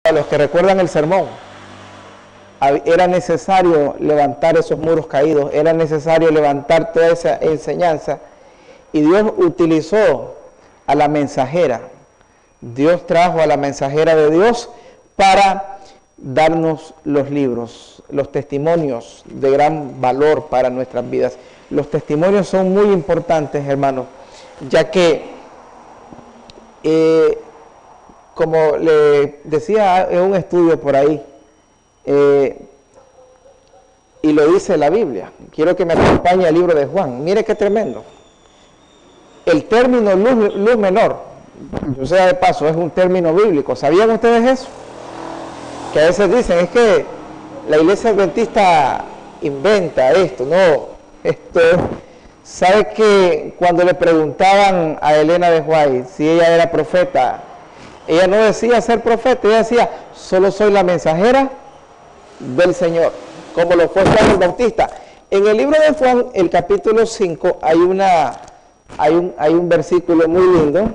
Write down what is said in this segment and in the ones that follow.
A los que recuerdan el sermón, era necesario levantar esos muros caídos, era necesario levantar toda esa enseñanza, y Dios utilizó a la mensajera. Dios trajo a la mensajera de Dios para darnos los libros, los testimonios de gran valor para nuestras vidas. Los testimonios son muy importantes, hermanos, ya que como le decía en un estudio por ahí, y lo dice la Biblia, quiero que me acompañe al libro de Juan. Mire qué tremendo. El término luz menor, yo sea de paso, es un término bíblico. ¿Sabían ustedes eso? Que a veces dicen, es que la iglesia adventista inventa esto. No, esto es... ¿Sabe que cuando le preguntaban a Elena de White si ella era profeta, ella no decía ser profeta, ella decía, solo soy la mensajera del Señor, como lo fue Juan el Bautista? En el libro de Juan, el capítulo 5, hay un versículo muy lindo.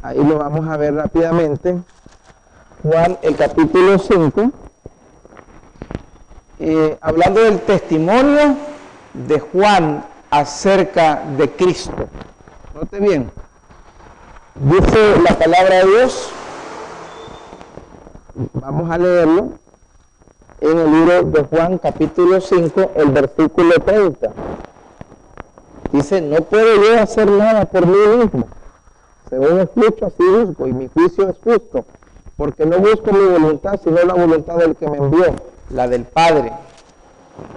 Ahí lo vamos a ver rápidamente. Juan, el capítulo 5, hablando del testimonio de Juan acerca de Cristo. Note bien. Dice la palabra de Dios, vamos a leerlo, en el libro de Juan, capítulo 5, el versículo 30. Dice, no puedo yo hacer nada por mí mismo. Según escucho, así busco, y mi juicio es justo, porque no busco mi voluntad, sino la voluntad del que me envió, la del Padre.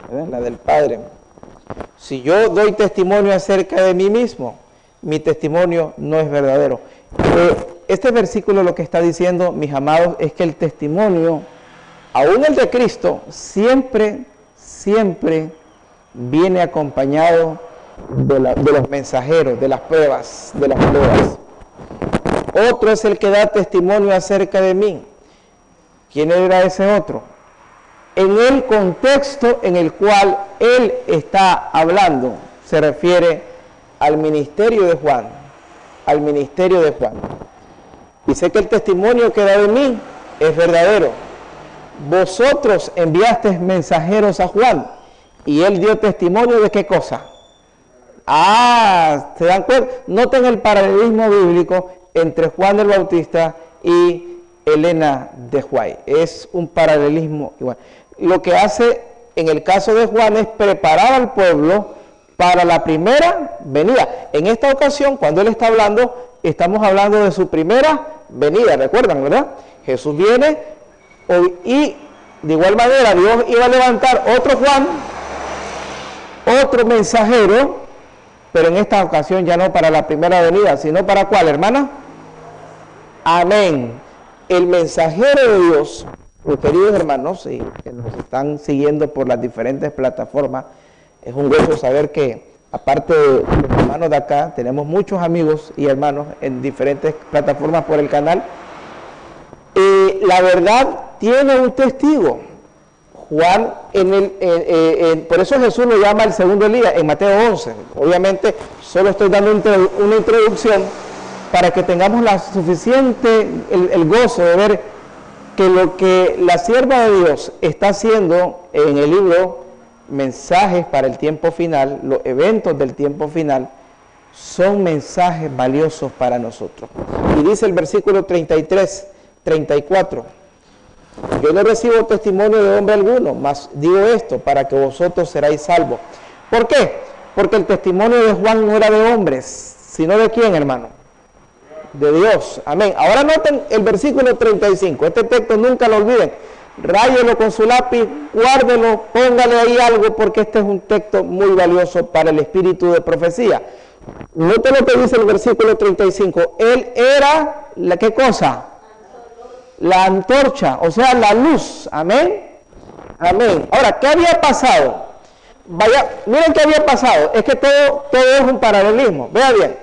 ¿Verdad? La del Padre. Si yo doy testimonio acerca de mí mismo, mi testimonio no es verdadero. Este versículo lo que está diciendo, mis amados, es que el testimonio, aún el de Cristo, siempre viene acompañado de los mensajeros, de las pruebas, Otro es el que da testimonio acerca de mí. ¿Quién era ese otro? En el contexto en el cual él está hablando, se refiere al ministerio de Juan, Dice que el testimonio que da de mí es verdadero. Vosotros enviasteis mensajeros a Juan, y él dio testimonio de qué cosa. ¿Se dan cuenta? Noten el paralelismo bíblico entre Juan el Bautista y Elena de White. Es un paralelismo igual. Lo que hace en el caso de Juan es preparar al pueblo para la primera venida. En esta ocasión, cuando él está hablando, estamos hablando de su primera venida. ¿Recuerdan, verdad? Jesús viene y de igual manera Dios iba a levantar otro Juan, otro mensajero, pero en esta ocasión ya no para la primera venida, sino para ¿cuál, hermana? Amén. El mensajero de Dios, mis queridos hermanos, y que nos están siguiendo por las diferentes plataformas, es un gozo saber que, aparte de los hermanos de acá, tenemos muchos amigos y hermanos en diferentes plataformas por el canal. La verdad tiene un testigo. Juan, por eso Jesús lo llama el segundo Elías en Mateo 11. Obviamente, solo estoy dando una introducción para que tengamos el gozo de ver que lo que la sierva de Dios está haciendo en el libro Mensajes para el Tiempo Final, los eventos del tiempo final, son mensajes valiosos para nosotros. Y dice el versículo 33, 34, yo no recibo testimonio de hombre alguno, mas digo esto para que vosotros seráis salvos. ¿Por qué? Porque el testimonio de Juan no era de hombres, sino de quién, hermano? De Dios. Amén. Ahora noten el versículo 35. Este texto nunca lo olviden. Ráyelo con su lápiz, guárdelo, póngale ahí algo, porque este es un texto muy valioso para el espíritu de profecía. Noten lo que dice el versículo 35. Él era, ¿qué cosa? La antorcha, o sea, la luz. Amén. Amén. Ahora, ¿qué había pasado? Miren qué había pasado. Es que todo es un paralelismo. Vea bien.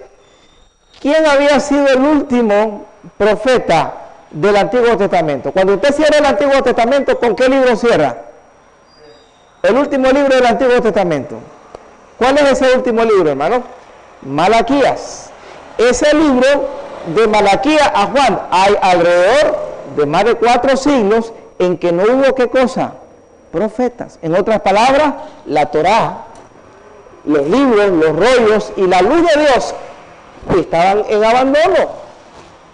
¿Quién había sido el último profeta del Antiguo Testamento? Cuando usted cierra el Antiguo Testamento, ¿con qué libro cierra? El último libro del Antiguo Testamento. ¿Cuál es ese último libro, hermano? Malaquías. Ese libro de Malaquías a Juan hay alrededor de más de 4 siglos en que no hubo, ¿qué cosa? Profetas. En otras palabras, la Torá, los libros, los rollos y la luz de Dios estaban en abandono.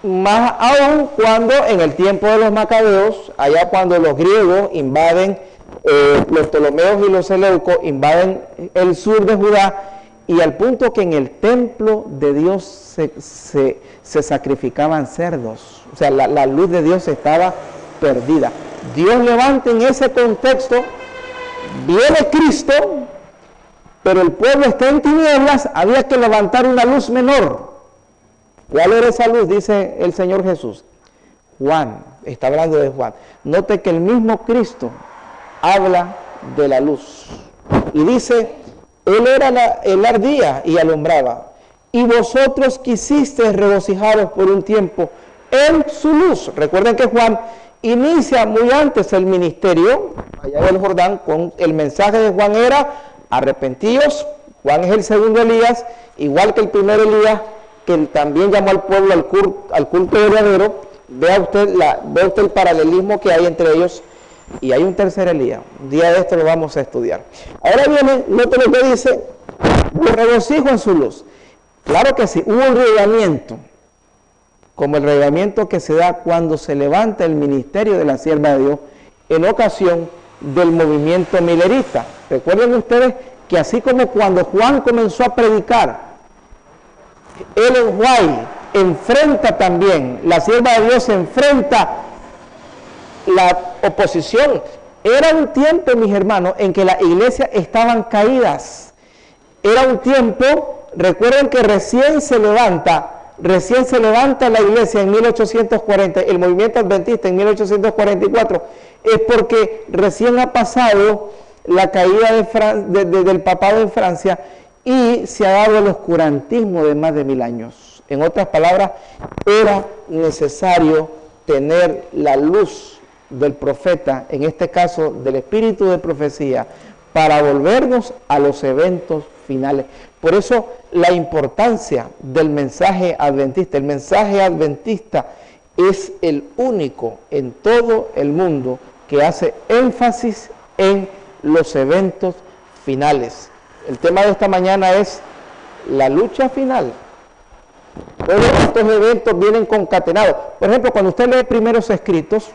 Más aún cuando en el tiempo de los macabeos, allá cuando los griegos invaden, los Ptolomeos y los Seleucos invaden el sur de Judá, y al punto que en el templo de Dios se sacrificaban cerdos. O sea, la luz de Dios estaba perdida. Dios levanta en ese contexto, viene Cristo, pero el pueblo está en tinieblas, había que levantar una luz menor. ¿Cuál era esa luz? Dice el Señor Jesús. Juan, está hablando de Juan. Note que el mismo Cristo habla de la luz. Y dice, Él ardía y alumbraba. Y vosotros quisisteis regocijaros por un tiempo en su luz. Recuerden que Juan inicia muy antes el ministerio, allá del Jordán, con el mensaje de Juan era, arrepentíos. Juan es el segundo Elías, igual que el primer Elías, que también llamó al pueblo al culto verdadero. Vea usted el paralelismo que hay entre ellos, y hay un tercer Elías. Un día de esto lo vamos a estudiar. Ahora viene, note lo que dice, me regocijo en su luz. Claro que sí, hubo un reavivamiento, como el reavivamiento que se da cuando se levanta el ministerio de la sierva de Dios en ocasión del movimiento milerista. Recuerden ustedes que así como cuando Juan comenzó a predicar, Ellen White enfrenta también, la sierva de Dios enfrenta la oposición. Era un tiempo, mis hermanos, en que las iglesias estaban caídas. Era un tiempo, recuerden que recién se levanta la iglesia en 1840, el movimiento adventista en 1844, es porque recién ha pasado la caída del papado en Francia y se ha dado el oscurantismo de más de 1000 años. En otras palabras, era necesario tener la luz del profeta, en este caso del espíritu de profecía, para volvernos a los eventos finales. Por eso la importancia del mensaje adventista. El mensaje adventista es el único en todo el mundo que hace énfasis en los eventos finales. El tema de esta mañana es la lucha final. Todos estos eventos vienen concatenados. Por ejemplo, cuando usted lee Primeros Escritos,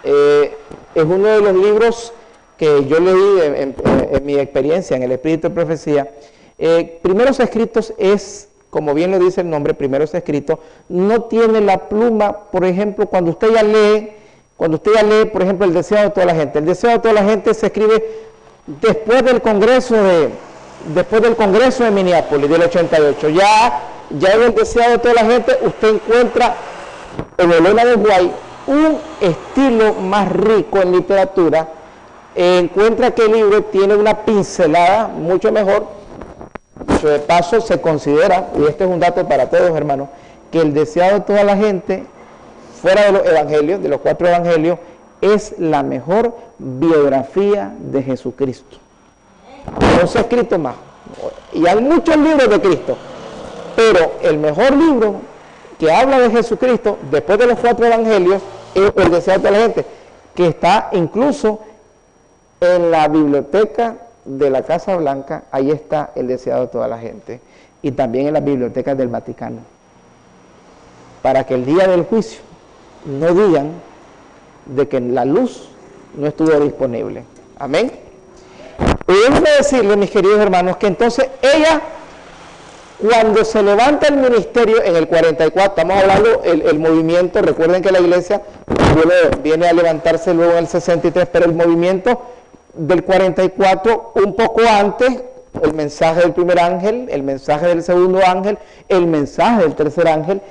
es uno de los libros que yo leí en mi experiencia en el Espíritu de Profecía. Primeros Escritos es, como bien lo dice el nombre, Primeros Escritos, no tiene la pluma. Por ejemplo, cuando usted ya lee, por ejemplo, El Deseo de toda la gente. El Deseo de toda la gente se escribe después del Congreso de Minneapolis, del 88. Ya en El Deseo de toda la gente usted encuentra en Elena de White un estilo más rico en literatura. Encuentra que el libro tiene una pincelada mucho mejor. Dicho de paso, se considera, y este es un dato para todos, hermanos, que El Deseado de toda la gente, fuera de los evangelios, de los 4 evangelios, es la mejor biografía de Jesucristo. No se ha escrito más. Y hay muchos libros de Cristo, pero el mejor libro que habla de Jesucristo, después de los 4 evangelios, es El Deseo de toda la gente, que está incluso en la biblioteca de la Casa Blanca. Ahí está El Deseado de toda la gente, y también en las bibliotecas del Vaticano, para que el día del juicio no digan de que la luz no estuvo disponible. Amén. Y déjenme decirles, mis queridos hermanos, que entonces ella, cuando se levanta el ministerio en el 44, estamos hablando el movimiento, recuerden que la iglesia viene a levantarse luego en el 63, pero el movimiento del 44, un poco antes, el mensaje del primer ángel, el mensaje del segundo ángel, el mensaje del tercer ángel,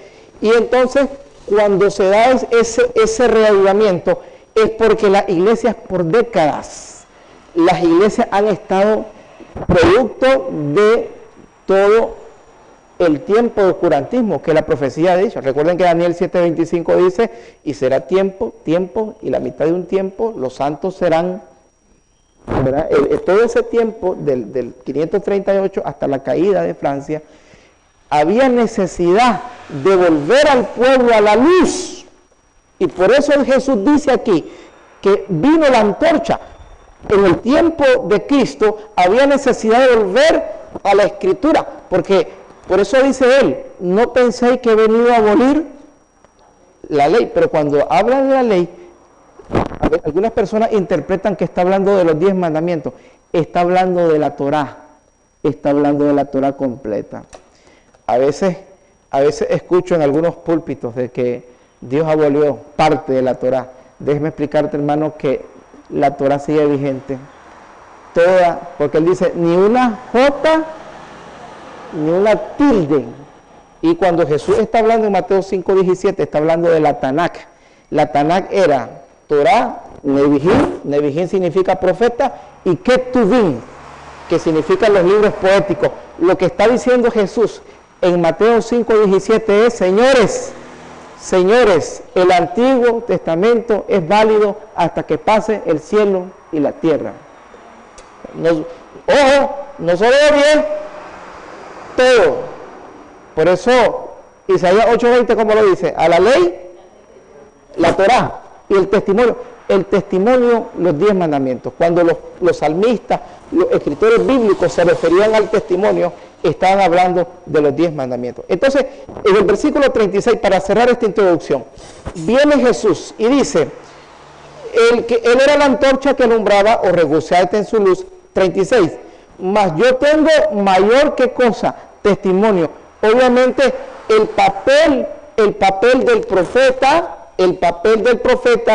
y entonces cuando se da ese reavivamiento es porque las iglesias por décadas, las iglesias han estado producto de todo el tiempo de oscurantismo que la profecía ha dicho. Recuerden que Daniel 7:25 dice, y será tiempo, y la mitad de un tiempo, los santos serán, ¿verdad? Todo ese tiempo del 538 hasta la caída de Francia, había necesidad de volver al pueblo a la luz. Y por eso Jesús dice aquí que vino la antorcha. En el tiempo de Cristo había necesidad de volver a la Escritura, porque por eso dice él, no penséis que he venido a abolir la ley, pero cuando habla de la ley, algunas personas interpretan que está hablando de los 10 mandamientos, está hablando de la Torá, está hablando de la Torá completa. A veces escucho en algunos púlpitos de que Dios abolió parte de la Torá. Déjeme explicarte, hermano, que la Torá sigue vigente. Toda, porque él dice, ni una jota, ni una tilde. Y cuando Jesús está hablando en Mateo 5:17, está hablando de la Tanakh. La Tanakh era Torá, Nevijín, Nevijín significa profeta, y Ketuvim, que significan los libros poéticos. Lo que está diciendo Jesús en Mateo 5:17 es, señores, el Antiguo Testamento es válido hasta que pase el cielo y la tierra. Ojo, no solo bien, todo. Por eso, Isaías 8:20, como lo dice, a la ley, la Torá y el testimonio, los 10 mandamientos. Cuando los salmistas, los escritores bíblicos se referían al testimonio, estaban hablando de los 10 mandamientos. Entonces, en el versículo 36, para cerrar esta introducción, viene Jesús y dice, él era la antorcha que alumbraba o regocijaba en su luz. 36, mas yo tengo mayor que cosa, testimonio. Obviamente, el papel del profeta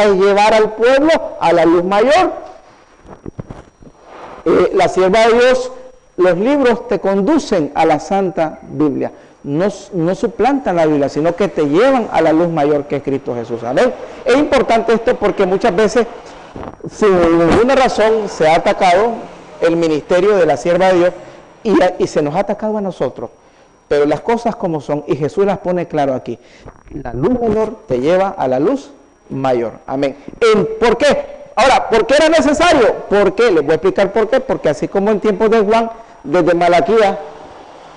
es llevar al pueblo a la luz mayor. La sierva de Dios, los libros te conducen a la Santa Biblia, no suplantan la Biblia, sino que te llevan a la luz mayor que es Cristo Jesús. Amén. Es importante esto porque muchas veces, sin ninguna razón, se ha atacado el ministerio de la sierva de Dios y se nos ha atacado a nosotros. Pero las cosas como son, y Jesús las pone claro aquí. La luz menor te lleva a la luz mayor. Amén. ¿Por qué? Ahora, ¿por qué era necesario? ¿Por qué? Les voy a explicar por qué. Porque así como en tiempos de Juan, desde Malaquías,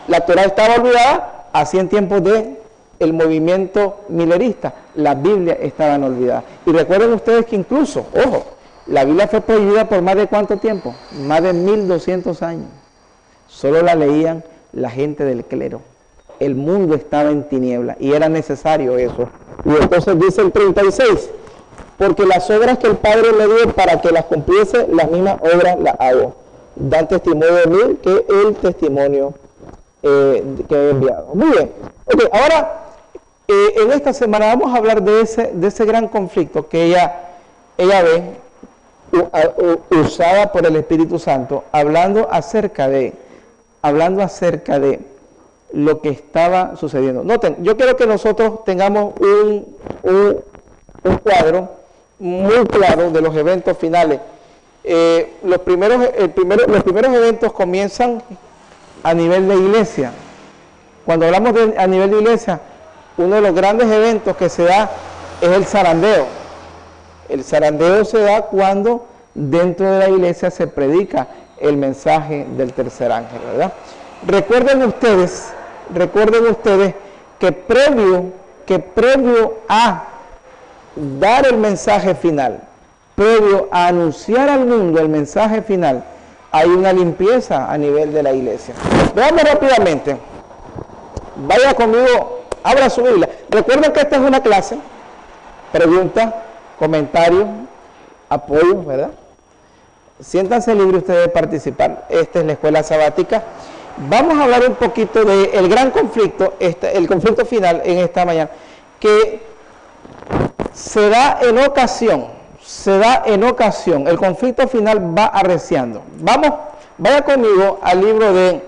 la Torá estaba olvidada, así en tiempos de el movimiento milerista, la Biblia estaba olvidada. Y recuerden ustedes que incluso, ojo, la Biblia fue prohibida por más de ¿cuánto tiempo? Más de 1200 años. Solo la leían la gente del clero. El mundo estaba en tinieblas y era necesario eso. Y entonces dice el 36, porque las obras que el Padre me dio para que las cumpliese, las mismas obras las hago. Dan testimonio de mí que el testimonio que he enviado. Muy bien. Okay, ahora, en esta semana vamos a hablar de ese gran conflicto que ella ve usada por el Espíritu Santo, hablando acerca de lo que estaba sucediendo. Noten, yo quiero que nosotros tengamos un cuadro muy claro de los eventos finales. Los primeros eventos comienzan a nivel de iglesia. Cuando hablamos a nivel de iglesia, uno de los grandes eventos que se da es el zarandeo. El zarandeo se da cuando dentro de la iglesia se predica el mensaje del tercer ángel, ¿verdad? Recuerden ustedes que previo a dar el mensaje final, previo a anunciar al mundo el mensaje final, hay una limpieza a nivel de la iglesia. Veamos rápidamente. Vaya conmigo, abra su Biblia. Recuerden que esta es una clase, preguntas, comentarios, apoyos, ¿verdad? Siéntanse libres ustedes de participar. Esta es la escuela sabática. Vamos a hablar un poquito del gran conflicto, el conflicto final en esta mañana, que se da en ocasión, el conflicto final va arreciando. Vaya conmigo al libro de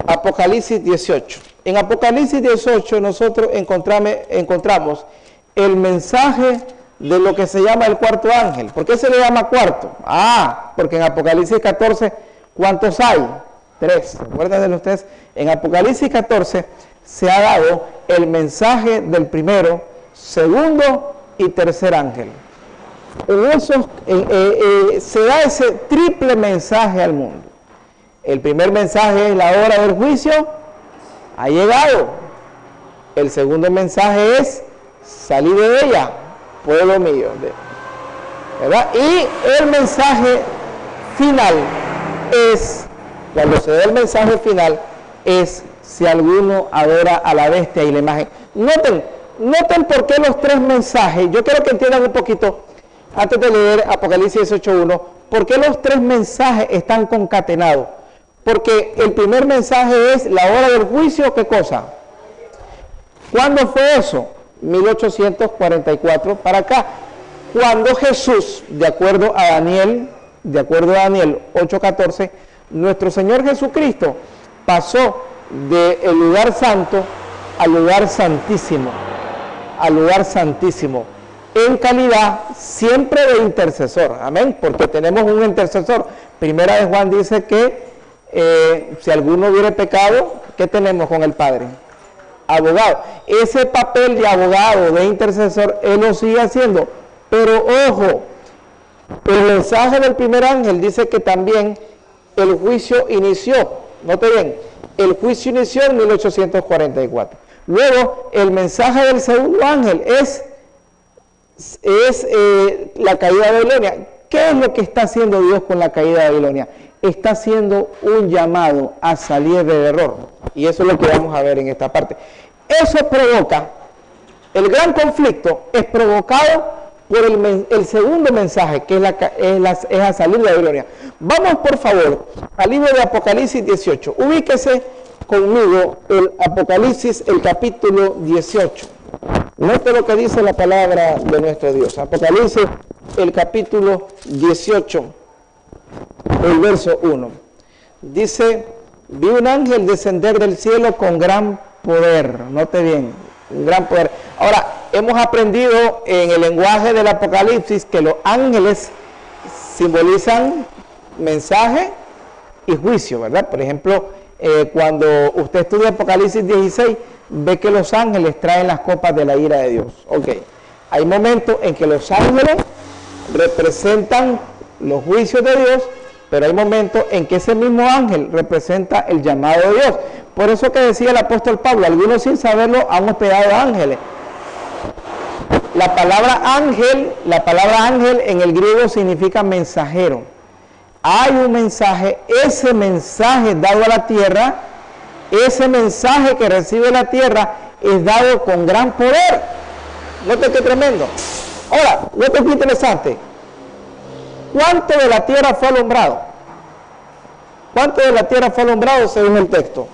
Apocalipsis 18. En Apocalipsis 18 nosotros encontramos el mensaje de lo que se llama el cuarto ángel. ¿Por qué se le llama cuarto? Porque en Apocalipsis 14, ¿cuántos hay? 3. Recuerden ustedes, en Apocalipsis 14 se ha dado el mensaje del primero, segundo y tercer ángel. En eso se da ese triple mensaje al mundo. El primer mensaje es la hora del juicio, ha llegado. El segundo mensaje es salir de ella, pueblo mío, ¿verdad? Y el mensaje final es, cuando se da el mensaje final, es si alguno adora a la bestia y la imagen. Noten por qué los tres mensajes, yo quiero que entiendan un poquito, antes de leer Apocalipsis 18:1, por qué los tres mensajes están concatenados. Porque el primer mensaje es la hora del juicio, ¿qué cosa? ¿Cuándo fue eso? 1844 para acá. Cuando Jesús, de acuerdo a Daniel 8:14, nuestro Señor Jesucristo pasó del lugar santo al lugar santísimo, en calidad siempre de intercesor, amén, porque tenemos un intercesor. Primera de Juan dice que si alguno hubiere pecado, ¿qué tenemos con el Padre? Abogado. Ese papel de abogado, de intercesor, Él lo sigue haciendo, pero ojo, el mensaje del primer ángel dice que también el juicio inició, note bien, el juicio inició en 1844. Luego, el mensaje del segundo ángel es la caída de Babilonia. ¿Qué es lo que está haciendo Dios con la caída de Babilonia? Está haciendo un llamado a salir del error. Y eso es lo que vamos a ver en esta parte. Eso provoca, el gran conflicto es provocado por el segundo mensaje, que es a salir de Babilonia. Vamos, por favor, al libro de Apocalipsis 18. Ubíquese conmigo el Apocalipsis, el capítulo 18. Note lo que dice la palabra de nuestro Dios. Apocalipsis, el capítulo 18, el verso 1. Dice, vi un ángel descender del cielo con gran poder. Note bien, un gran poder. Ahora, hemos aprendido en el lenguaje del Apocalipsis que los ángeles simbolizan mensaje y juicio, ¿verdad? Por ejemplo, cuando usted estudia Apocalipsis 16, ve que los ángeles traen las copas de la ira de Dios. Ok, hay momentos en que los ángeles representan los juicios de Dios, pero hay momentos en que ese mismo ángel representa el llamado de Dios. Por eso que decía el apóstol Pablo, algunos sin saberlo han hospedado ángeles. La palabra ángel en el griego significa mensajero. Hay un mensaje, ese mensaje dado a la tierra, ese mensaje que recibe la tierra es dado con gran poder. Note qué tremendo. Ahora, note qué interesante. ¿Cuánto de la tierra fue alumbrado? ¿Cuánto de la tierra fue alumbrado según el texto?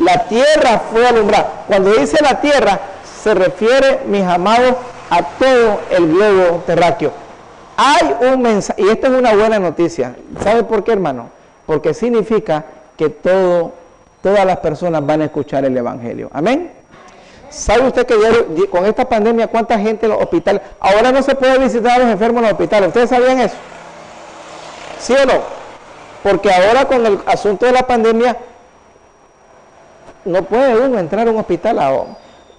La tierra fue alumbrada. Cuando dice la tierra, se refiere, mis amados, a todo el globo terráqueo. Hay un mensaje, y esta es una buena noticia. ¿Sabe por qué, hermano? Porque significa que todas las personas van a escuchar el Evangelio. Amén. ¿Sabe usted que con esta pandemia cuánta gente en los hospitales? Ahora no se puede visitar a los enfermos en los hospitales. ¿Ustedes sabían eso? ¿Sí o no? Porque ahora con el asunto de la pandemia no puede uno entrar a un hospital ahora.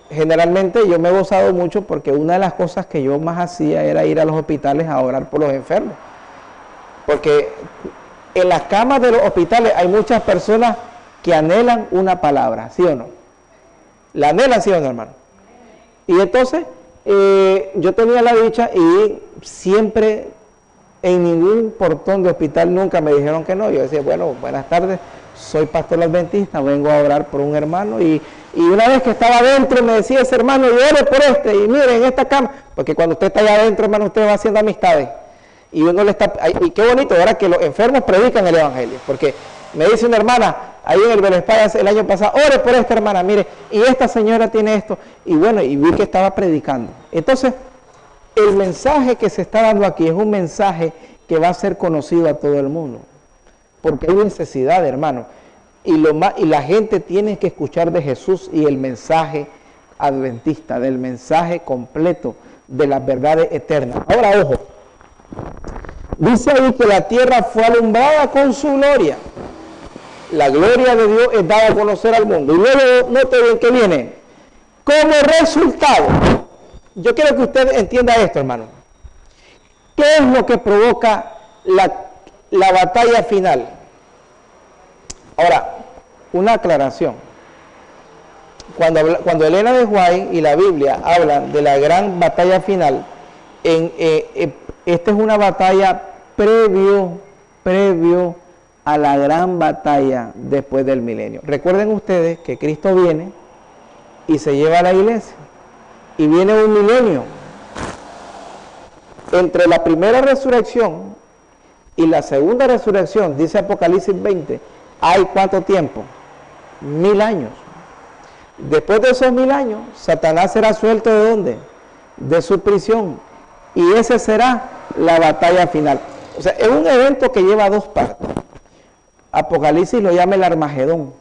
Generalmente yo me he gozado mucho porque una de las cosas que yo más hacía era ir a los hospitales a orar por los enfermos. Porque en las camas de los hospitales hay muchas personas que anhelan una palabra, ¿sí o no? La anhelan, ¿sí o no, hermano? Y entonces yo tenía la dicha y siempre en ningún portón de hospital nunca me dijeron que no. Yo decía, bueno, buenas tardes, soy pastor adventista, vengo a orar por un hermano y una vez que estaba adentro me decía ese hermano, y ore por este, y mire en esta cama, porque cuando usted está allá adentro, hermano, usted va haciendo amistades, y uno le está, y qué bonito, ahora que los enfermos predican el Evangelio, porque me dice una hermana, ahí en el Belespada el año pasado, ore por esta hermana, mire, y esta señora tiene esto, y bueno, y vi que estaba predicando. Entonces, el mensaje que se está dando aquí es un mensaje que va a ser conocido a todo el mundo, porque hay necesidad, hermano. Y la gente tiene que escuchar de Jesús y el mensaje adventista, del mensaje completo de las verdades eternas. Ahora, ojo, dice ahí que la tierra fue alumbrada con su gloria. La gloria de Dios es dada a conocer al mundo. Y luego, note bien que viene. Como resultado, yo quiero que usted entienda esto, hermano. ¿Qué es lo que provoca la batalla final? Ahora, una aclaración. cuando Elena de White y la Biblia hablan de la gran batalla final, esta es una batalla previo a la gran batalla después del milenio. Recuerden ustedes que Cristo viene y se lleva a la iglesia, y viene un milenio. Entre la primera resurrección y la segunda resurrección, dice Apocalipsis 20, hay ¿cuánto tiempo? 1000 años. Después de esos 1000 años, Satanás será suelto ¿de dónde? De su prisión. Y esa será la batalla final. O sea, es un evento que lleva dos partes. Apocalipsis lo llama el Armagedón,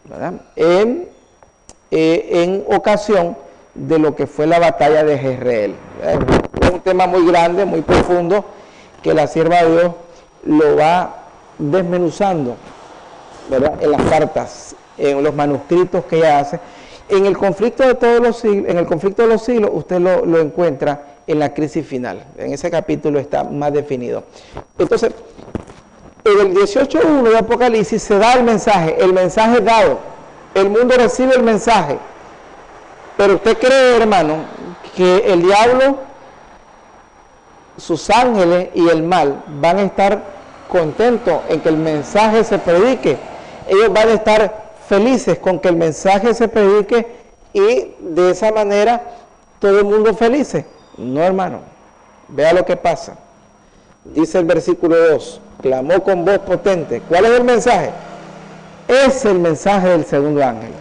¿verdad? En ocasión de lo que fue la batalla de Jezreel. Es un tema muy grande, muy profundo, que la sierva de Dios lo va desmenuzando, ¿verdad? En las cartas, en los manuscritos que ella hace. En el conflicto de todos los siglos, en el conflicto de los siglos, usted lo encuentra en la crisis final. En ese capítulo está más definido. Entonces, en el 18.1 de Apocalipsis se da el mensaje es dado. El mundo recibe el mensaje. Pero usted cree, hermano, que el diablo, sus ángeles y el mal van a estar contentos en que el mensaje se predique. Ellos van a estar felices con que el mensaje se predique y de esa manera todo el mundo feliz. No, hermano. Vea lo que pasa. Dice el versículo 2, clamó con voz potente. ¿Cuál es el mensaje? Es el mensaje del segundo ángel.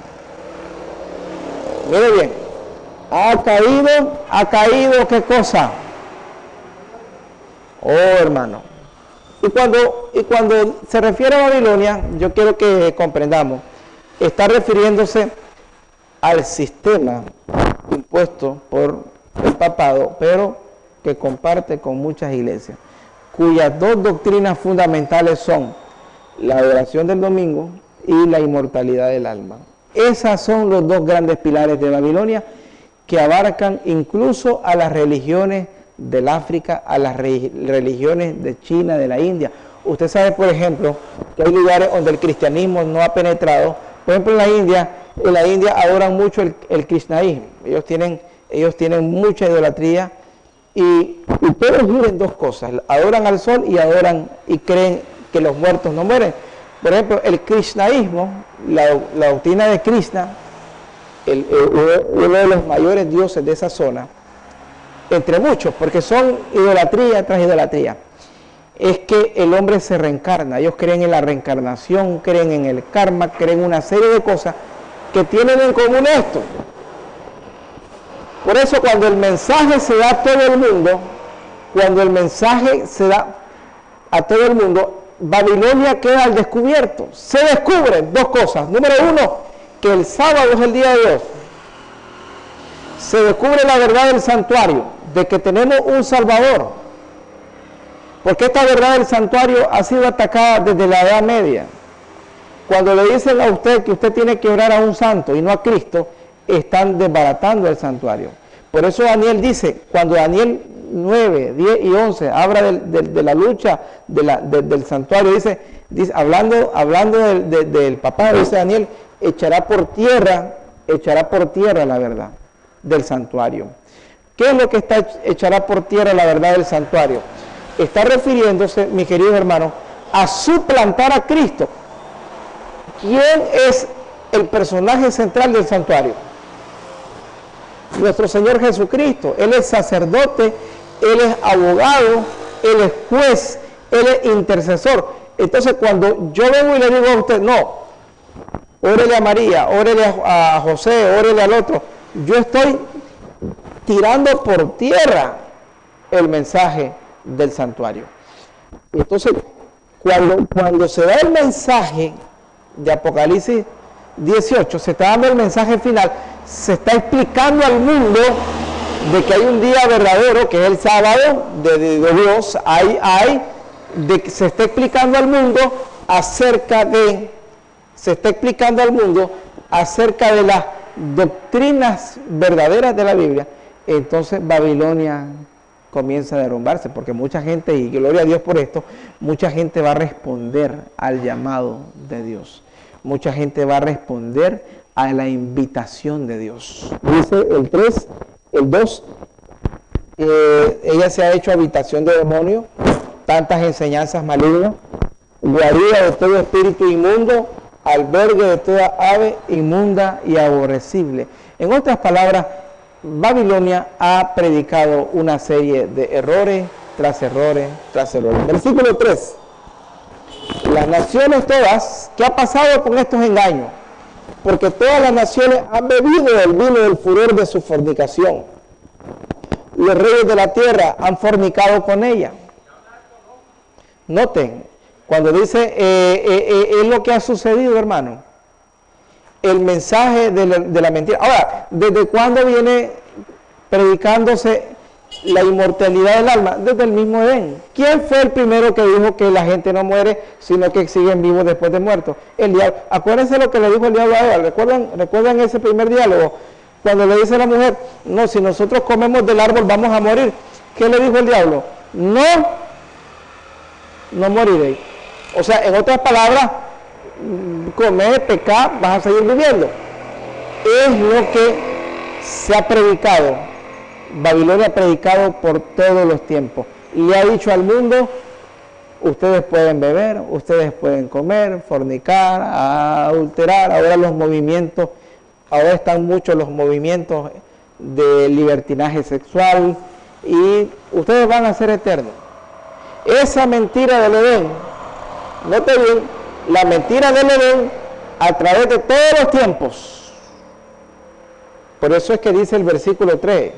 Mire bien, ha caído, ¿qué cosa? Oh, hermano. Y cuando se refiere a Babilonia, yo quiero que comprendamos, está refiriéndose al sistema impuesto por el papado, pero que comparte con muchas iglesias, cuyas dos doctrinas fundamentales son la adoración del domingo y la inmortalidad del alma. Esas son los dos grandes pilares de Babilonia, que abarcan incluso a las religiones del África, a las religiones de China, de la India. Usted sabe, por ejemplo, que hay lugares donde el cristianismo no ha penetrado. Por ejemplo, en la India adoran mucho el krishnaísmo. Ellos tienen mucha idolatría y todos viven dos cosas: adoran al sol y creen que los muertos no mueren. Por ejemplo, el krishnaísmo, la doctrina de Krishna, uno de los mayores dioses de esa zona, entre muchos, porque son idolatría tras idolatría, es que el hombre se reencarna. Ellos creen en la reencarnación, creen en el karma, creen en una serie de cosas que tienen en común esto. Por eso cuando el mensaje se da a todo el mundo, Babilonia queda al descubierto. Se descubren dos cosas. Número uno, que el sábado es el día de Dios. Se descubre la verdad del santuario, de que tenemos un Salvador. Porque esta verdad del santuario ha sido atacada desde la Edad Media. Cuando le dicen a usted que usted tiene que orar a un santo y no a Cristo, están desbaratando el santuario. Por eso Daniel dice, cuando Daniel 9, 10 y 11 habla de la lucha del santuario, dice hablando del papado, dice Daniel, echará por tierra la verdad del santuario. ¿Qué es lo que echará por tierra la verdad del santuario? Está refiriéndose, mis queridos hermanos, a suplantar a Cristo. ¿Quién es el personaje central del santuario? Nuestro Señor Jesucristo. Él es sacerdote, Él es abogado, Él es juez, Él es intercesor. Entonces cuando yo vengo y le digo a usted, no, órele a María, órele a José, órele al otro, yo estoy tirando por tierra el mensaje del santuario. Entonces cuando se da el mensaje de Apocalipsis 18, se está dando el mensaje final, se está explicando al mundo de que hay un día verdadero, que es el sábado de Dios, se está explicando al mundo acerca de las doctrinas verdaderas de la Biblia. Entonces Babilonia comienza a derrumbarse, porque mucha gente, y gloria a Dios por esto, mucha gente va a responder al llamado de Dios. Mucha gente va a responder a la invitación de Dios. Dice el 3, el 2, ella se ha hecho habitación de demonios, tantas enseñanzas malignas, guarida de todo espíritu inmundo, albergue de toda ave inmunda y aborrecible. En otras palabras, Babilonia ha predicado una serie de errores tras errores tras errores. Versículo 3. Las naciones todas, ¿qué ha pasado con estos engaños? Porque todas las naciones han bebido del vino del furor de su fornicación. Los reyes de la tierra han fornicado con ella. Noten, cuando dice, es lo que ha sucedido, hermano. El mensaje de la mentira. Ahora, ¿desde cuándo viene predicándose la inmortalidad del alma? Desde el mismo Edén. ¿Quién fue el primero que dijo que la gente no muere, sino que siguen vivos después de muertos? El diablo. Acuérdense lo que le dijo el diablo a Eva. ¿Recuerdan ese primer diálogo? Cuando le dice a la mujer, no, si nosotros comemos del árbol vamos a morir. ¿Qué le dijo el diablo? No moriréis. O sea, en otras palabras, comer, pecar, vas a seguir viviendo. Es lo que se ha predicado. Babilonia ha predicado por todos los tiempos. Le ha dicho al mundo, ustedes pueden beber, ustedes pueden comer, fornicar, adulterar. Ahora los movimientos, ahora están muchos los movimientos de libertinaje sexual y ustedes van a ser eternos. Esa mentira del Edén, note bien, la mentira del Edén a través de todos los tiempos. Por eso es que dice el versículo 3,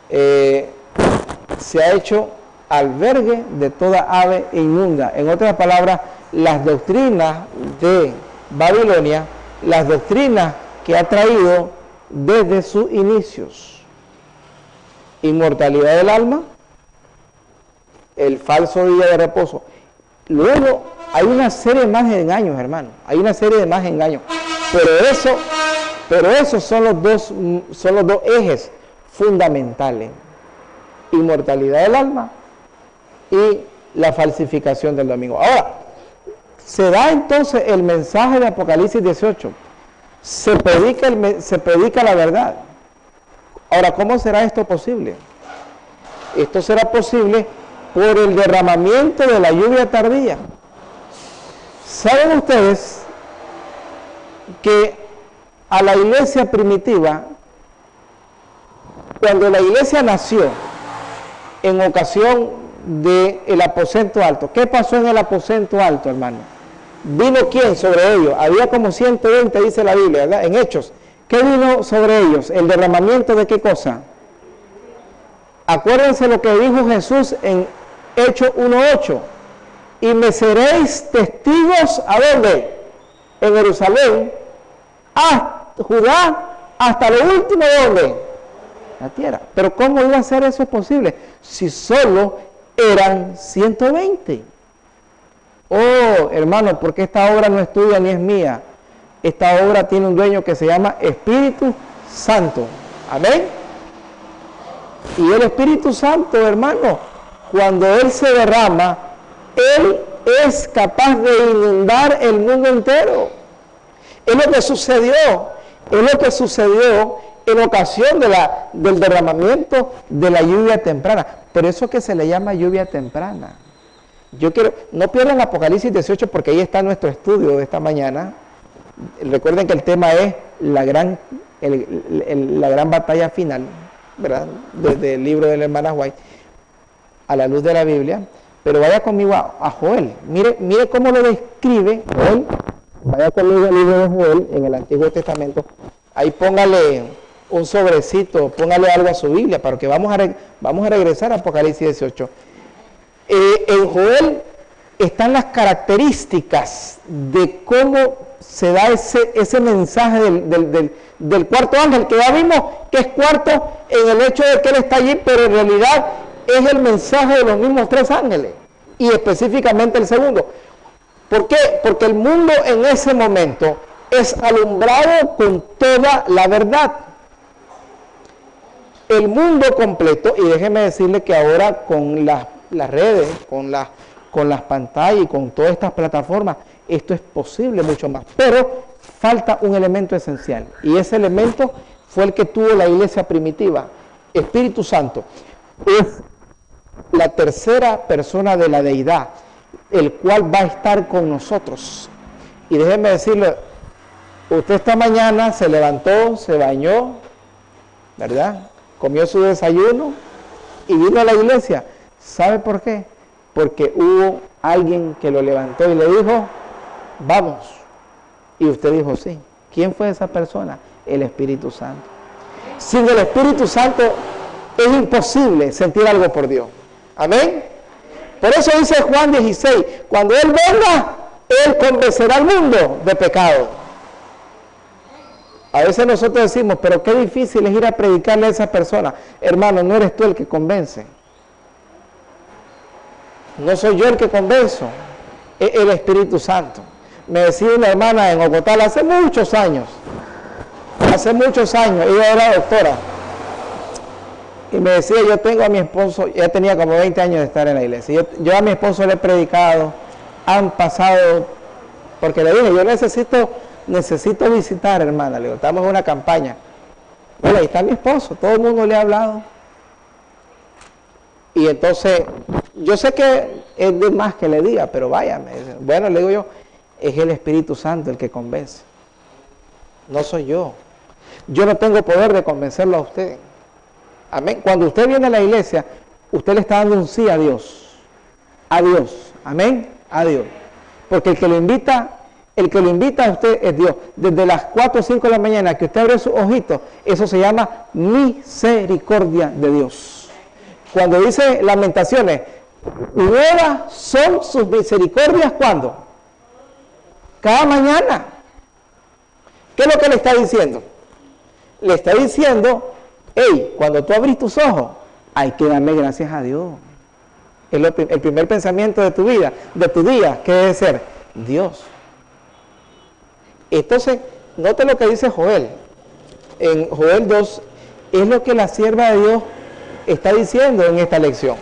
se ha hecho albergue de toda ave inmunda. En otras palabras, las doctrinas de Babilonia, las doctrinas que ha traído desde sus inicios. Inmortalidad del alma, el falso día de reposo. Luego hay una serie más de engaños, hermano. Hay una serie de más engaños. Pero esos son los dos ejes fundamentales. Inmortalidad del alma y la falsificación del domingo. Ahora, se da entonces el mensaje de Apocalipsis 18. Se predica la verdad. Ahora, ¿cómo será esto posible? Esto será posible por el derramamiento de la lluvia tardía. ¿Saben ustedes que a la iglesia primitiva, cuando la iglesia nació en ocasión del aposento alto, ¿qué pasó en el aposento alto, hermano? ¿Vino quién sobre ellos? Había como 120, dice la Biblia, ¿verdad? En Hechos. ¿Qué vino sobre ellos? ¿El derramamiento de qué cosa? Acuérdense lo que dijo Jesús en Hechos 1:8. Y me seréis testigos, ¿a dónde? En Jerusalén, a Judá, hasta lo último, ¿dónde? La tierra. Pero ¿cómo iba a ser eso posible? Si solo eran 120. Oh, hermano, porque esta obra no es tuya ni es mía. Esta obra tiene un dueño que se llama Espíritu Santo. Amén. Y el Espíritu Santo, hermano, cuando Él se derrama, Él es capaz de inundar el mundo entero. Es lo que sucedió en ocasión del derramamiento de la lluvia temprana. Por eso que se le llama lluvia temprana. No pierdan Apocalipsis 18 porque ahí está nuestro estudio de esta mañana. Recuerden que el tema es la gran batalla final, ¿verdad? Desde el libro de la hermana White, a la luz de la Biblia. Pero vaya conmigo a Joel. Mire cómo lo describe Joel. Vaya conmigo al libro de Joel en el Antiguo Testamento. Ahí póngale un sobrecito, póngale algo a su Biblia, porque vamos a regresar a Apocalipsis 18. En Joel están las características de cómo se da ese mensaje del cuarto ángel, que ya vimos que es cuarto en el hecho de que él está allí, pero en realidad es el mensaje de los mismos tres ángeles, y específicamente el segundo. ¿Por qué? Porque el mundo en ese momento es alumbrado con toda la verdad. El mundo completo, y déjeme decirle que ahora con las redes, con las pantallas y con todas estas plataformas, esto es posible mucho más. Pero falta un elemento esencial, y ese elemento fue el que tuvo la iglesia primitiva. Espíritu Santo es la tercera persona de la deidad, el cual va a estar con nosotros. Y déjenme decirle, usted esta mañana se levantó, se bañó, ¿verdad? Comió su desayuno y vino a la iglesia. ¿Sabe por qué? Porque hubo alguien que lo levantó y le dijo, vamos. Y usted dijo, sí. ¿Quién fue esa persona? El Espíritu Santo. Sin el Espíritu Santo es imposible sentir algo por Dios. Amén. Por eso dice Juan 16, cuando Él venga, Él convencerá al mundo de pecado. A veces nosotros decimos, pero qué difícil es ir a predicarle a esa persona. Hermano, no eres tú el que convence. No soy yo el que convenzo, es el Espíritu Santo. Me decía una hermana en Ocotal hace muchos años, ella era doctora, y me decía, yo tengo a mi esposo, ya tenía como 20 años de estar en la iglesia, yo a mi esposo le he predicado, han pasado, porque le dije, yo necesito visitar, hermana, le digo, estamos en una campaña. Bueno, ahí está mi esposo, todo el mundo le ha hablado. Y entonces, yo sé que es de más que le diga, pero vaya, bueno, le digo yo, es el Espíritu Santo el que convence. No soy yo. Yo no tengo poder de convencerlo a usted. Amén. Cuando usted viene a la iglesia, usted le está dando un sí a Dios. A Dios. Amén. A Dios. Porque el que lo invita a usted es Dios. Desde las 4 o 5 de la mañana que usted abre sus ojitos, eso se llama misericordia de Dios. Cuando dice Lamentaciones, nuevas son sus misericordias, ¿cuándo? Cada mañana. ¿Qué es lo que le está diciendo? Le está diciendo, hey, cuando tú abrís tus ojos, hay que darle gracias a Dios. Es el primer pensamiento de tu vida, de tu día, que debe ser Dios. Entonces, note lo que dice Joel. En Joel 2, es lo que la sierva de Dios está diciendo en esta lección.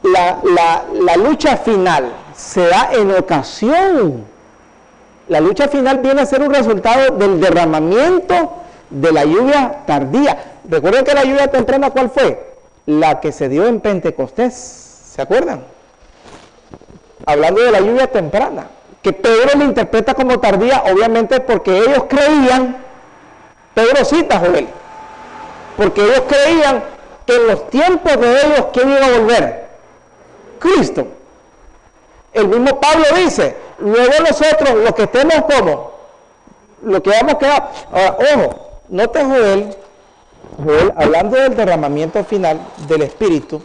La lucha final se da en ocasión. La lucha final viene a ser un resultado del derramamiento de la lluvia tardía. Recuerden que la lluvia temprana, ¿cuál fue? La que se dio en Pentecostés. ¿Se acuerdan? Hablando de la lluvia temprana, que Pedro la interpreta como tardía, obviamente porque ellos creían, Pedro cita a Joel, porque ellos creían que en los tiempos de ellos, ¿quién iba a volver? Cristo. El mismo Pablo dice, luego nosotros, los que estemos como, lo que vamos a quedar. Ahora, ojo, note Joel, hablando del derramamiento final del Espíritu,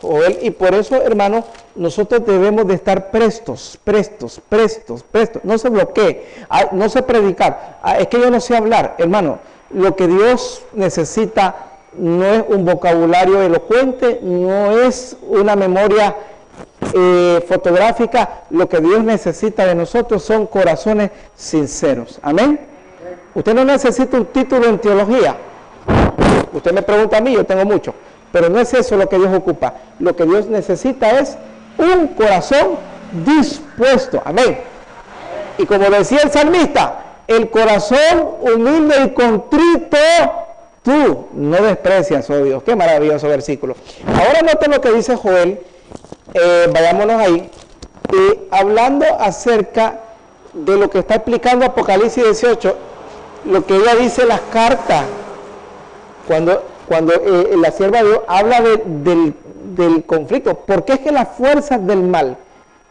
Joel, y por eso, hermanos, nosotros debemos de estar prestos, no se bloquee, no sé predicar, es que yo no sé hablar, hermano. Lo que Dios necesita no es un vocabulario elocuente, no es una memoria fotográfica. Lo que Dios necesita de nosotros son corazones sinceros. Amén. Usted no necesita un título en teología. Usted me pregunta a mí, yo tengo mucho, pero no es eso lo que Dios ocupa. Lo que Dios necesita es un corazón dispuesto. Amén. Y como decía el salmista, el corazón humilde y contrito, tú no desprecias, oh Dios. Qué maravilloso versículo. Ahora noten lo que dice Joel, vayámonos ahí, hablando acerca de lo que está explicando Apocalipsis 18, lo que ella dice en las cartas, cuando la sierva de Dios habla del conflicto. Porque es que las fuerzas del mal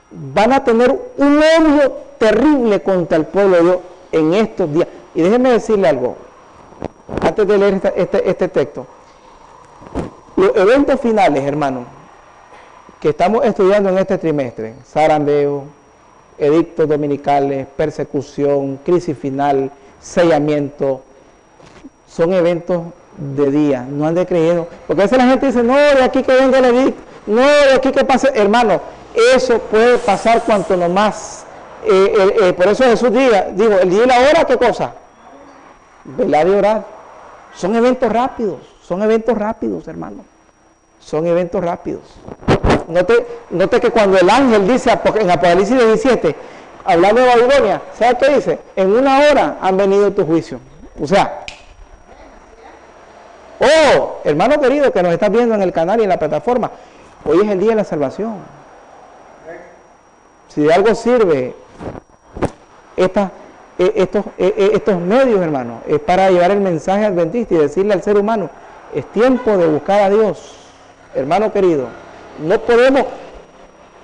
van a tener un odio terrible contra el pueblo de Dios en estos días. Y déjenme decirle algo, antes de leer este texto. Los eventos finales, hermanos, que estamos estudiando en este trimestre, zarandeo, edictos dominicales, persecución, crisis final, sellamiento, son eventos de día, no han de creído, porque a veces la gente dice, no, de aquí que venga el edicto, no, de aquí que pase, hermano, eso puede pasar cuanto nomás. Por eso Jesús dijo, el día y la hora, ¿qué cosa? Velar y orar. Son eventos rápidos, hermano. Son eventos rápidos. Note que cuando el ángel dice en Apocalipsis 17, hablando de Babilonia, ¿sabe qué dice? En una hora han venido tu juicio. O sea, oh, hermano querido que nos estás viendo en el canal y en la plataforma, hoy es el día de la salvación. Si de algo sirve estos medios, hermano, es para llevar el mensaje adventista y decirle al ser humano, es tiempo de buscar a Dios. Hermano querido, no podemos,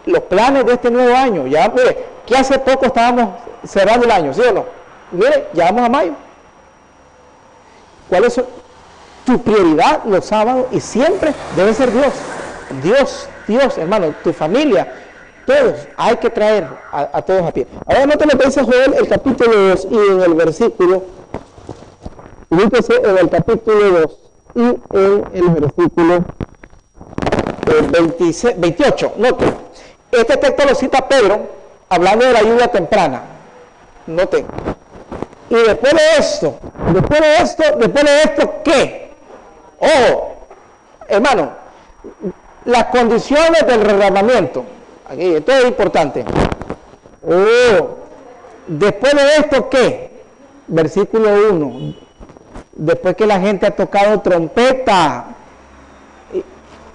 los planes de este nuevo año, ya, mire, que hace poco estábamos cerrando el año, ¿sí o no? Mire, ya vamos a mayo. ¿Cuál es tu prioridad los sábados? Y siempre debe ser Dios. Dios, hermano, tu familia, todos, hay que traer a todos a pie. Ahora no te lo dice Joel, el capítulo 2 y en el versículo, ubíquese en el capítulo 2 y en el versículo 28. Noten, este texto lo cita Pedro, hablando de la lluvia temprana. Noten. Y después de esto, ¿qué? Ojo, hermano, las condiciones del derramamiento. Aquí, esto es importante. Oh, después de esto, ¿qué? Versículo 1. Después que la gente ha tocado trompeta.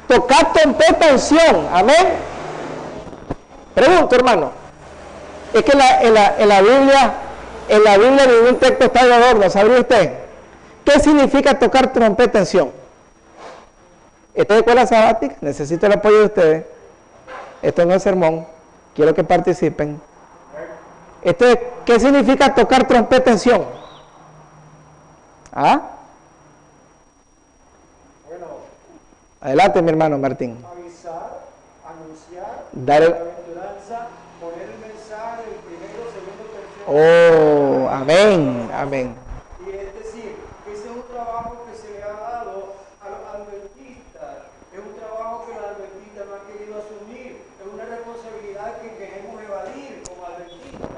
Tocar trompeta en Sión. Amén. Pregunto, hermano. Es que en la Biblia ningún texto está de adorno. ¿Sabría usted? ¿Qué significa tocar trompeta en Sión? Esta es escuela sabática. Necesito el apoyo de ustedes. Esto no es sermón, quiero que participen. ¿Qué significa tocar trompeta en Sión? ¿Ah? Bueno, adelante, mi hermano Martín. Avisar, anunciar, dar la aventuranza, poner el mensaje, el primero, segundo, tercero. Oh, amén, amén. Y es decir, que ese es un trabajo que se le ha dado a los adventistas, es un trabajo que los adventistas no han querido asumir, es una responsabilidad que queremos evadir como adventistas.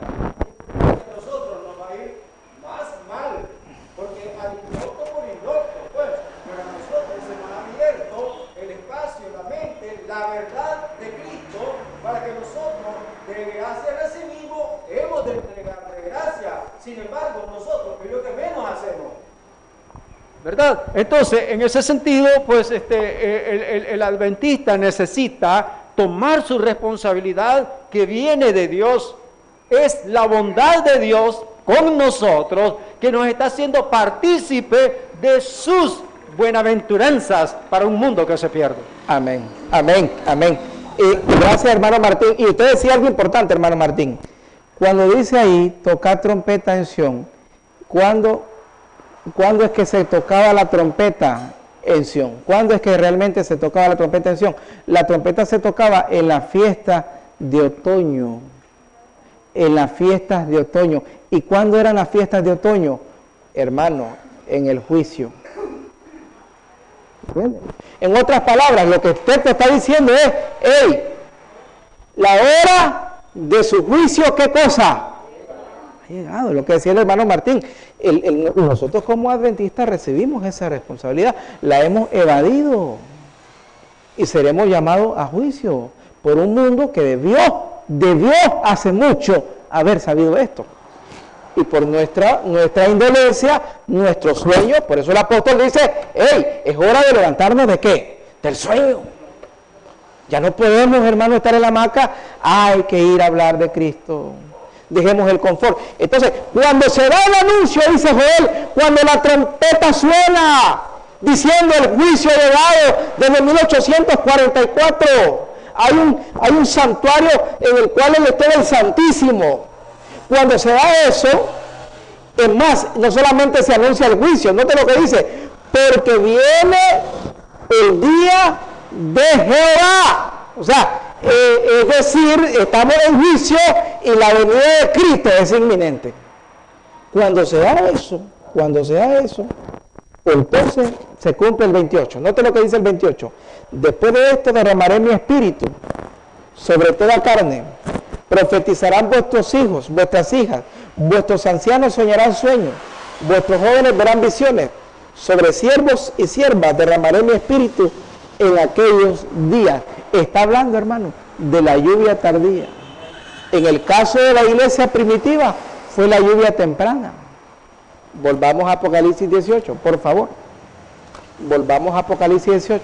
A nosotros nos va a ir más mal, porque al indocto por indocto, pues, pero a nosotros se nos ha abierto el espacio, la mente, la verdad de Cristo, para que nosotros de gracia recibimos, hemos de entregar de gracia. Sin embargo, nosotros, que es lo que menos hacemos, ¿verdad? Entonces, en ese sentido, pues el adventista necesita tomar su responsabilidad que viene de Dios. Es la bondad de Dios con nosotros que nos está haciendo partícipe de sus buenaventuranzas para un mundo que se pierde. Amén, amén, amén. Gracias, hermano Martín. Y usted decía algo importante, hermano Martín. Cuando dice ahí, tocar trompeta en Sión, ¿cuándo es que se tocaba la trompeta en Sión? ¿Cuándo es que realmente se tocaba la trompeta en Sión? La trompeta se tocaba en la fiesta de otoño. En las fiestas de otoño. ¿Y cuándo eran las fiestas de otoño? Hermano, en el juicio. ¿Entiendes? En otras palabras, lo que usted te está diciendo es, hey, la hora de su juicio, ¿qué cosa? Ha llegado, lo que decía el hermano Martín. Nosotros como adventistas recibimos esa responsabilidad, la hemos evadido y seremos llamados a juicio por un mundo que debió hace mucho haber sabido esto. Y por nuestra indolencia, nuestro sueño, por eso el apóstol dice, hey, es hora de levantarnos ¿de qué? Del sueño. Ya no podemos, hermano, estar en la hamaca, hay que ir a hablar de Cristo. Dejemos el confort. Entonces, cuando se da el anuncio, dice Joel, cuando la trompeta suena, diciendo el juicio llegado desde 1844, hay un santuario en el cual está el Santísimo. Cuando se da eso, es más, no solamente se anuncia el juicio, note lo que dice, porque viene el día de Jehová. O sea, es decir, estamos en juicio y la venida de Cristo es inminente. Cuando se da eso, entonces se cumple el 28. Note lo que dice el 28. Después de esto derramaré mi espíritu sobre toda carne. Profetizarán vuestros hijos, vuestras hijas, vuestros ancianos soñarán sueños, vuestros jóvenes verán visiones. Sobre siervos y siervas derramaré mi espíritu en aquellos días. Está hablando, hermano, de la lluvia tardía. En el caso de la iglesia primitiva, fue la lluvia temprana. Volvamos a Apocalipsis 18, por favor. Volvamos a Apocalipsis 18.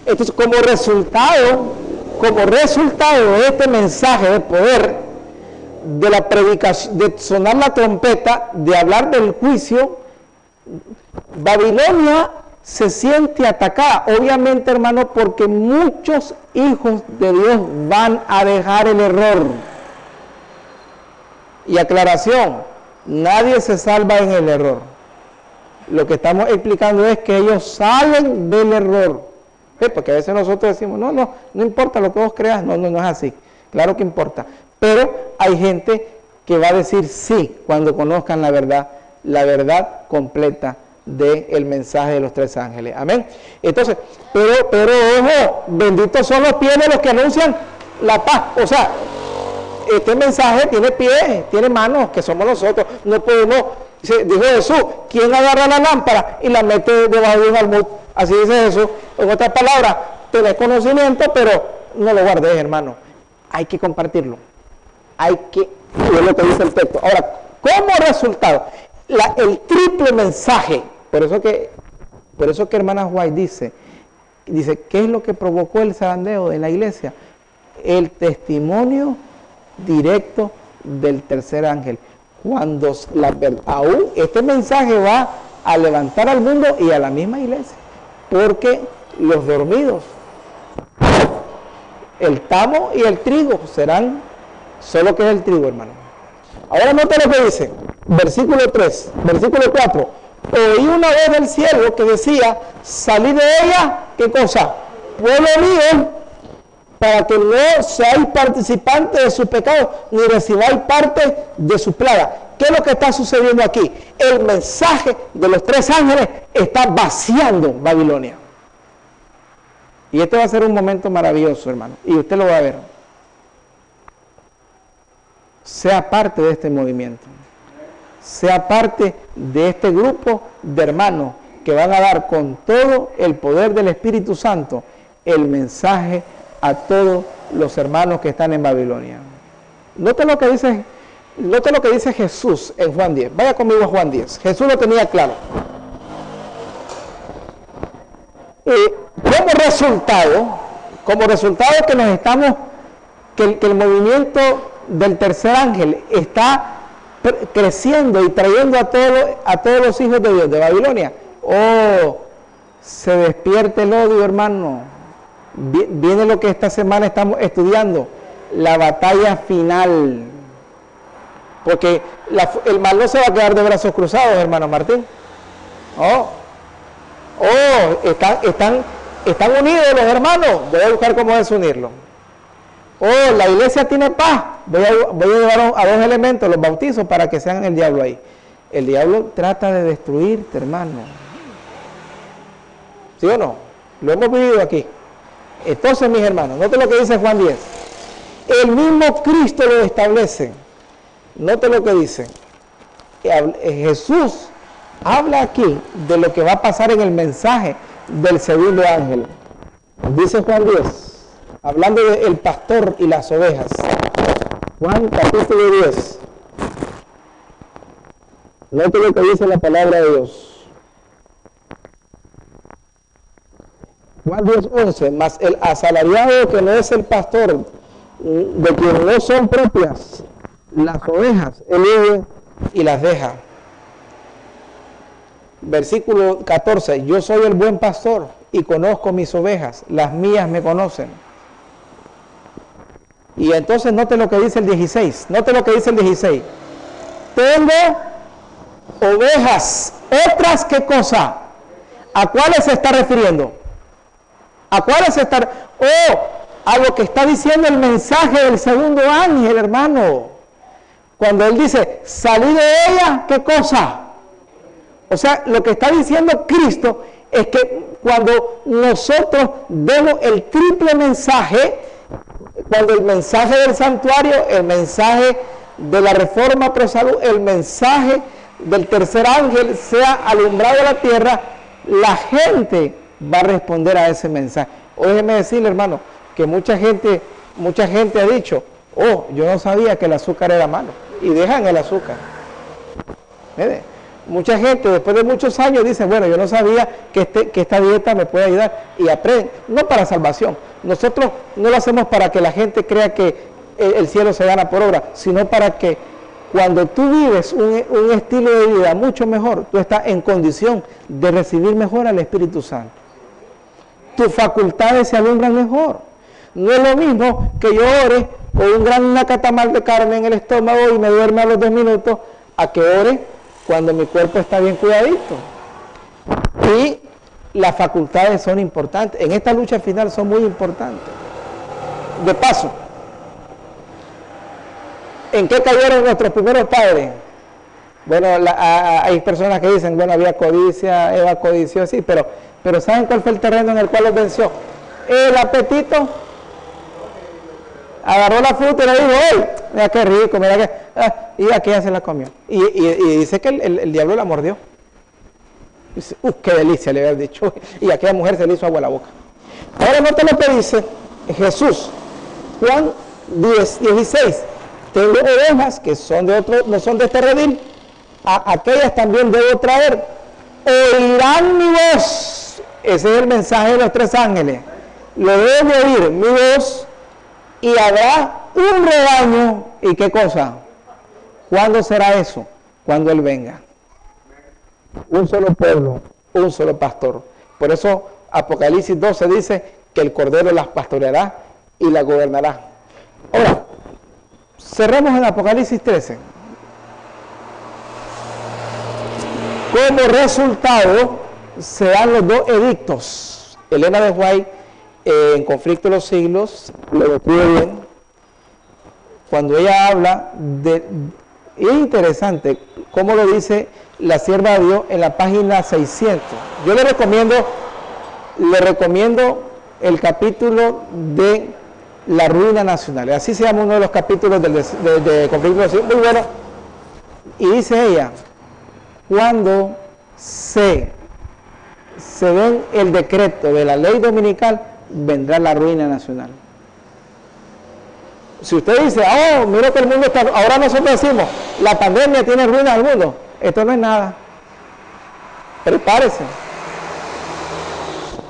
Entonces, como resultado de este mensaje de poder, de la predicación, de sonar la trompeta, de hablar del juicio, Babilonia se siente atacada. Obviamente, hermano, porque muchos hijos de Dios van a dejar el error. Y aclaración, nadie se salva en el error. Lo que estamos explicando es que ellos salen del error. Porque a veces nosotros decimos, no importa lo que vos creas. No es así. Claro que importa. Pero hay gente que va a decir sí cuando conozcan la verdad completa del mensaje de los tres ángeles. Amén. Entonces, pero ojo, benditos son los pies de los que anuncian la paz. O sea, este mensaje tiene pies, tiene manos, que somos nosotros. No podemos, dijo Jesús, ¿quién agarra la lámpara y la mete debajo de un almud? Así dice Jesús. En otras palabras, tenés conocimiento, pero no lo guardes, hermano. Hay que compartirlo. Es lo que dice el texto. Ahora, como resultado, el triple mensaje, por eso que hermana White dice, ¿qué es lo que provocó el zarandeo de la iglesia? El testimonio directo del tercer ángel. Cuando aún este mensaje va a levantar al mundo y a la misma iglesia, porque los dormidos, el tamo y el trigo serán solo que es el trigo, hermano. Ahora nota lo que dice, versículo 3, versículo 4. Oí una voz del cielo que decía, salid de ella, ¿qué cosa? Pueblo mío, para que no seáis participantes de sus pecados, ni recibáis parte de su plaga. ¿Qué es lo que está sucediendo aquí? El mensaje de los tres ángeles está vaciando Babilonia. Y este va a ser un momento maravilloso, hermano, y usted lo va a ver. Sea parte de este movimiento. Sea parte de este grupo de hermanos que van a dar con todo el poder del Espíritu Santo el mensaje a todos los hermanos que están en Babilonia. Note lo que dice Jesús en Juan 10. Vaya conmigo a Juan 10. Jesús lo tenía claro. Como resultado que el movimiento del tercer ángel está creciendo y trayendo a todos los hijos de Dios de Babilonia. Se despierta el odio, hermano. Viene lo que esta semana estamos estudiando, la batalla final. Porque el mal no se va a quedar de brazos cruzados, hermano Martín. Están unidos los hermanos. Voy a buscar cómo desunirlo. La iglesia tiene paz. Voy a llevar a dos elementos, los bautizos, para que sean el diablo ahí. El diablo trata de destruirte, hermano. ¿Sí o no? Lo hemos vivido aquí. Entonces, mis hermanos, note lo que dice Juan 10. El mismo Cristo lo establece. Note lo que dice. Jesús habla aquí de lo que va a pasar en el mensaje del segundo ángel. Dice Juan 10, hablando del pastor y las ovejas. Juan capítulo 10. Note lo que dice la palabra de Dios. Juan 10:11, mas el asalariado que no es el pastor, de quien no son propias las ovejas, elige y las deja. Versículo 14, yo soy el buen pastor y conozco mis ovejas, las mías me conocen. Y entonces note lo que dice el 16, tengo ovejas, otras, ¿qué cosa? ¿A cuáles se está refiriendo? ¿A cuáles se está? A lo que está diciendo el mensaje del segundo ángel, hermano. Cuando él dice, salí de ella, ¿qué cosa? O sea, lo que está diciendo Cristo es que cuando nosotros demos el triple mensaje, cuando el mensaje del santuario, el mensaje de la reforma pro salud, el mensaje del tercer ángel sea alumbrado a la tierra, la gente va a responder a ese mensaje. Óyeme decirle, hermano, que mucha gente ha dicho, Oh, yo no sabía que el azúcar era malo. Y dejan el azúcar. ¿Mire? Mucha gente después de muchos años dice, bueno, yo no sabía que esta dieta me puede ayudar. Y aprenden, no para salvación. Nosotros no lo hacemos para que la gente crea que el cielo se gana por obra, sino para que cuando tú vives un estilo de vida mucho mejor, tú estás en condición de recibir mejor al Espíritu Santo. Tus facultades se alumbran mejor. No es lo mismo que yo ore con un gran nacatamal de carne en el estómago y me duerme a los 2 minutos, a que ore cuando mi cuerpo está bien cuidadito. Y las facultades son importantes. En esta lucha final son muy importantes. De paso, ¿en qué cayeron nuestros primeros padres? Bueno, hay personas que dicen, bueno, había codicia, Eva codició, sí, pero ¿saben cuál fue el terreno en el cual los venció? El apetito. Agarró la fruta y le dijo, ¡ay! Mira qué rico, mira qué... y aquella se la comió. Y dice que el diablo la mordió. Dice, qué delicia, le había dicho. Y aquella mujer se le hizo agua a la boca. Ahora nota lo que dice Jesús. Juan 10:16. Tengo ovejas que son de otro, no son de este redil. A aquellas también debo traer. Oirán mi voz. Ese es el mensaje de los 3 ángeles. Lo debo oír, mi voz. Y habrá un rebaño. ¿Y qué cosa? ¿Cuándo será eso? Cuando Él venga. Un solo pueblo, un solo pastor. Por eso Apocalipsis 12 dice que el Cordero las pastoreará y las gobernará. Ahora, cerremos en Apocalipsis 13. Como resultado se dan los 2 edictos. Elena de White, en Conflicto de los Siglos, lo describe bien, cuando ella habla de... Es interesante cómo lo dice la sierva de Dios en la página 600. Yo le recomiendo el capítulo de la ruina nacional. Así se llama uno de los capítulos de Conflicto de los Siglos. Muy bueno. Y dice ella, cuando se den el decreto de la ley dominical, vendrá la ruina nacional. Si usted dice, oh, mira que el mundo está... Ahora nosotros decimos, la pandemia tiene ruina al mundo. Esto no es nada. Prepárese.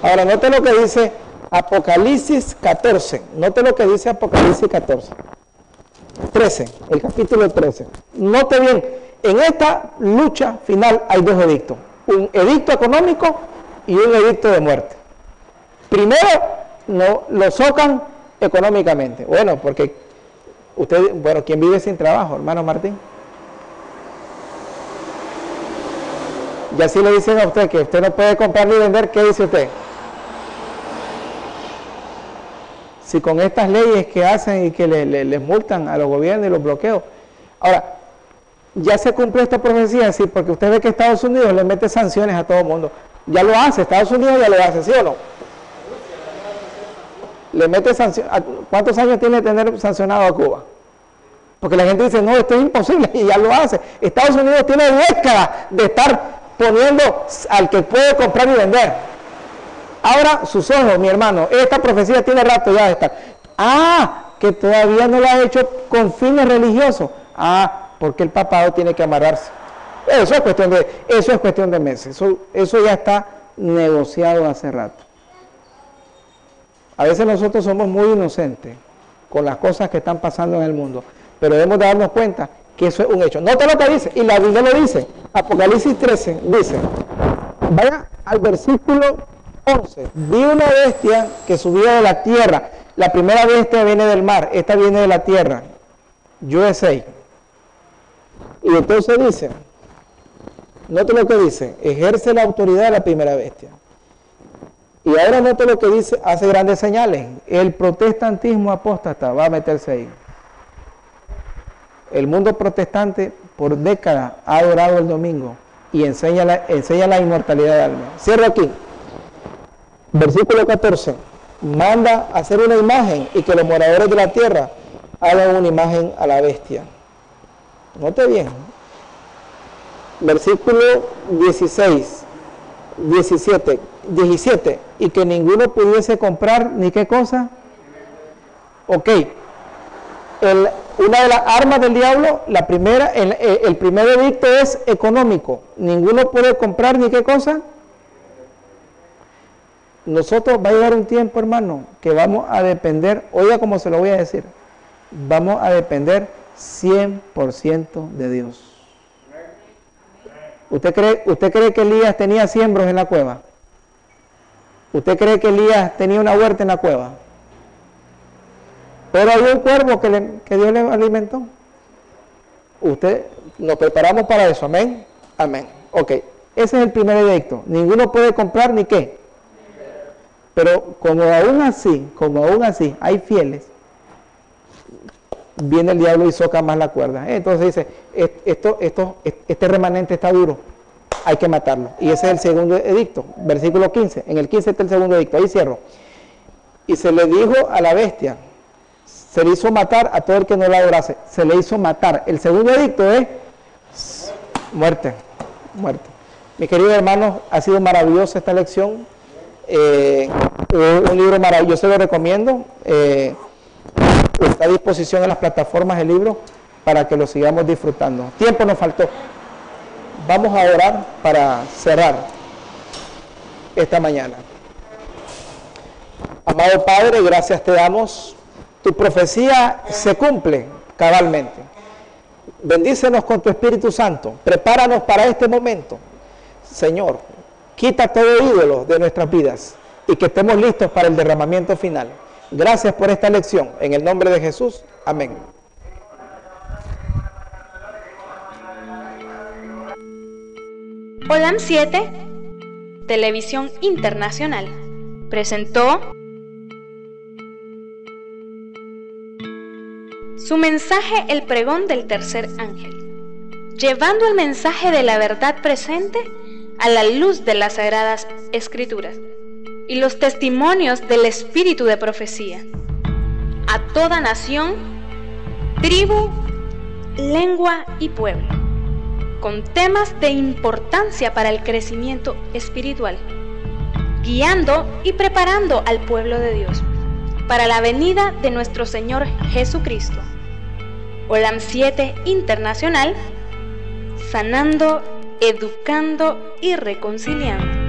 Ahora, note lo que dice Apocalipsis 14. Note lo que dice Apocalipsis 14. 13, el capítulo 13. Note bien, en esta lucha final hay 2 edictos. Un edicto económico y un edicto de muerte. Primero, no lo socan económicamente. Bueno, porque usted, bueno, ¿quién vive sin trabajo, hermano Martín? Y así le dicen a usted que usted no puede comprar ni vender, ¿qué dice usted? Si con estas leyes que hacen y que les multan a los gobiernos y los bloqueos. Ahora, ya se cumple esta profecía, sí, porque usted ve que Estados Unidos le mete sanciones a todo el mundo. Ya lo hace, Estados Unidos ya lo hace, ¿sí o no? Le mete sanciones. ¿Cuántos años tiene de tener sancionado a Cuba? Porque la gente dice, no, esto es imposible, y ya lo hace. Estados Unidos tiene décadas de estar poniendo al que puede comprar y vender. Ahora, sus ojos, mi hermano, esta profecía tiene rato ya de estar. Que todavía no lo ha hecho con fines religiosos. Porque el papado tiene que amarrarse. Eso es cuestión de meses. Eso ya está negociado hace rato. A veces nosotros somos muy inocentes con las cosas que están pasando en el mundo, pero debemos de darnos cuenta que eso es un hecho. Nota lo que dice, y la Biblia lo dice. Apocalipsis 13 dice, vaya al versículo 11. Vi una bestia que subía de la tierra. La primera bestia viene del mar, esta viene de la tierra. USA. Y entonces dice, note lo que dice, ejerce la autoridad de la primera bestia. Y ahora note lo que dice, hace grandes señales. El protestantismo apóstata va a meterse ahí. El mundo protestante por décadas ha adorado el domingo y enseña la inmortalidad del alma. Cierro aquí. Versículo 14. Manda a hacer una imagen y que los moradores de la tierra hagan una imagen a la bestia. Note bien. Versículo 16, 17. Y que ninguno pudiese comprar ni qué cosa. Ok. una de las armas del diablo, la primera, el primer edicto es económico. Ninguno puede comprar ni qué cosa. Nosotros va a llegar un tiempo, hermano, que vamos a depender, oiga como se lo voy a decir, vamos a depender 100% de Dios. ¿Usted cree que Elías tenía siembros en la cueva? ¿Usted cree que Elías tenía una huerta en la cueva? Pero había un cuervo que Dios le alimentó. Nos preparamos para eso, amén. Amén. Ok, ese es el primer edicto. Ninguno puede comprar ni qué. Pero como aún así hay fieles, viene el diablo y soca más la cuerda. Entonces dice, este remanente está duro, hay que matarlo. Y ese es el segundo edicto, versículo 15. En el 15 está el segundo edicto, ahí cierro. Y se le dijo a la bestia, se le hizo matar a todo el que no la adorase. Se le hizo matar. El segundo edicto es muerte. Mis queridos hermanos, ha sido maravillosa esta lección. Un libro maravilloso, lo recomiendo. Está a disposición en las plataformas el libro para que lo sigamos disfrutando. Tiempo nos faltó. Vamos a orar para cerrar esta mañana. Amado Padre, gracias te damos. Tu profecía se cumple cabalmente. Bendícenos con tu Espíritu Santo. Prepáranos para este momento. Señor, quita todo ídolo de nuestras vidas y que estemos listos para el derramamiento final. Gracias por esta lección. En el nombre de Jesús. Amén. Olam 7, Televisión Internacional, presentó su mensaje El pregón del tercer ángel, llevando el mensaje de la verdad presente a la luz de las Sagradas Escrituras y los testimonios del espíritu de profecía a toda nación, tribu, lengua y pueblo, con temas de importancia para el crecimiento espiritual, guiando y preparando al pueblo de Dios para la venida de nuestro Señor Jesucristo. Olam 7 Internacional, sanando, educando y reconciliando.